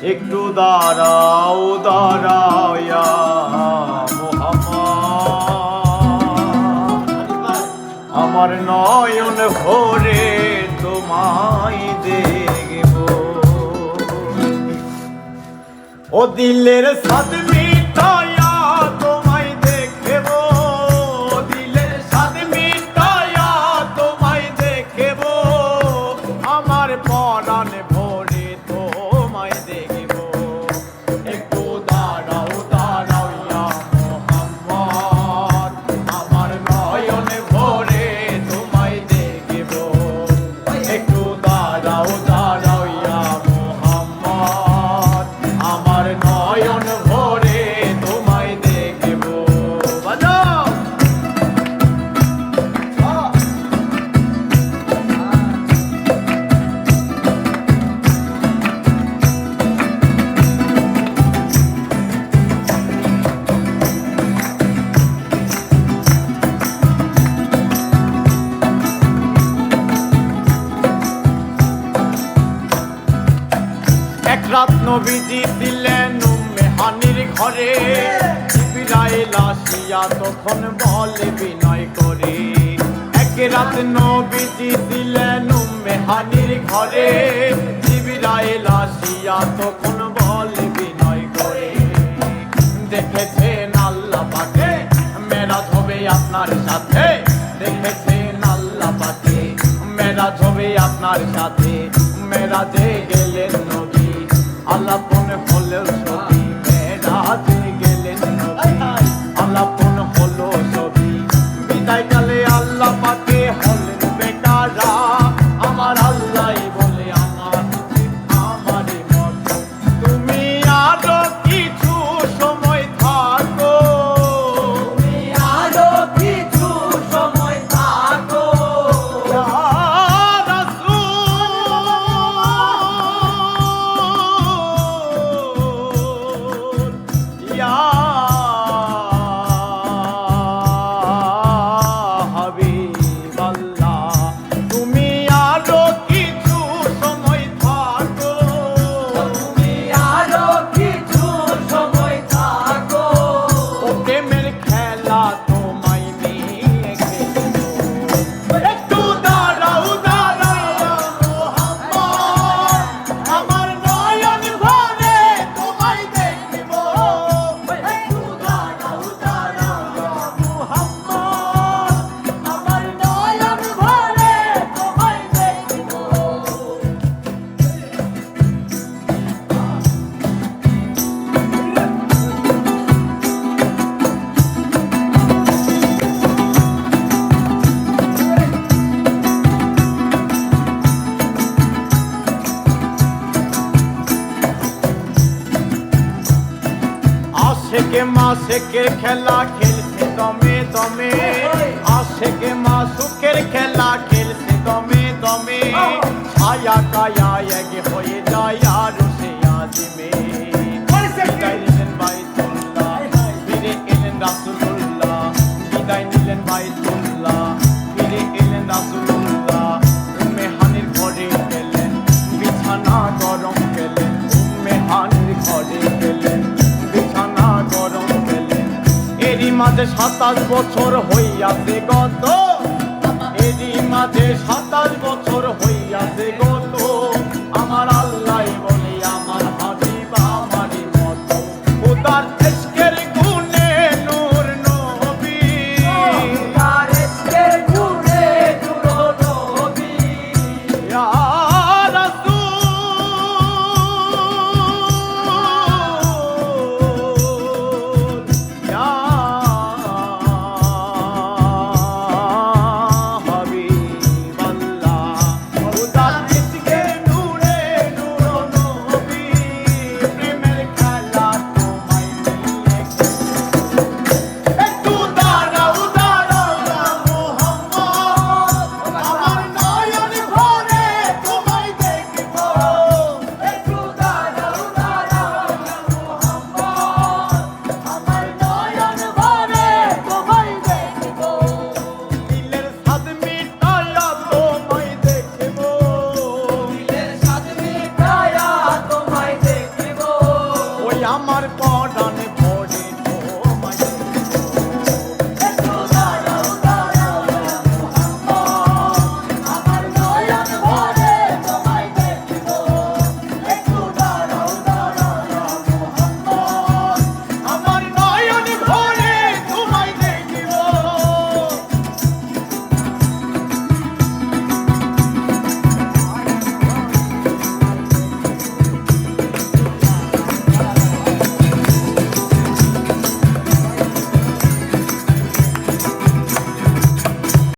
একটু দাঁড়াও দাঁড়াও ইয়া মুহাম্মদ, আমার নয়ন ভরে তোমায় দেখব। ও দিলের সাদ মিটায়া তোমায় দেখব, দিলের সাদ মিটায়া তোমায় দেখব, আমার পরাণ ভরে তোমায় দেখব। একটু দাঁড়াও দাঁড়াও ইয়া মুহাম্মদ, আমার নয়ন ভরে তোমায় দেখব। একটু দাঁড়াও দাঁড়াও ইয়া মুহাম্মদ, আমার নয়ন ভরে তোমায় দেখব। বাজাও এক রাত নবীজি ছিলেন উম্মে হানির ঘরে, জিবরাইল আসিয়া তখন বলে বিনয় করে। এক রাত নবীজি ছিলেন উম্মে হানির ঘরে, জিবরাইল আসিয়া তখন বলে বিনয় করে। দেখেছেন আল্লাহ পাকে মেরাজ হবে আপনার সাথে, দেখেছেন আল্লাহ পাকে মেরাজ হবে আপনার সাথে। মেরাজে গেলেন নবী, আলাপন হলো ছবি, মেরাজে গেলেন নবী, আলাপন হলো ছবি। বিদায় কালে আল্লাহ পাকে হলেন বেকারা, আমার আল্লাহ বলে আমার আমারই মতো তুমি আরো কিছু সময় থাকো, তুমি আরো কিছু সময় থাকো ইয়া রাসূল, ইয়া হাবিবাল্লাহ, তুমি আরো কিছু সময় থাকো, তুমি আরো কিছু সময় থাকো। ও প্রেমের খেলা তোমায় নিয়ে খেলবো। একটু দাঁড়াও দাঁড়াও মুহাম্মদ, আমার নয়ন ভরে তোমায় দেখব। একটু দাঁড়াও দাঁড়াও মুহাম্মদ, আমার নয়ন ভরে তোমায় দেখব। আশেকে মাসেকের খেলা খেলছে দমে দমে, আশেকে মাসুকের খেলা খেলছে দমে দমে। ছায়া কায়া এক হয়ে যায় আর সে আজমে। বিদায় নিলেন বাইতুল্লাহ, ফিরে এলেন রাসূলুল্লাহ, বিদায় নিলেন বাইতুল্লাহ, ফিরে এলেন রাসূলুল্লাহ। উম্মে হানির ঘরে গেলেন, বিছানা গরম পেলেন, উম্মে হানির ঘরে গেলেন, বিছানা গরম পেলেন। এরই মাঝে 27 বছর হইয়াছে গত, এরই মাঝে 27 বছর হইয়াছে গত। আমার আল্লাহ বলে আমার হাবিব আমারই মতো, খোদার ইশকের গুণে নূর নবী, খোদার ইশকের গুণে নূর নবী ইয়া রাসূল, ইয়া হাবিবাল্লাহ, খোদার ইশকের নূরে নূর আমার পড়া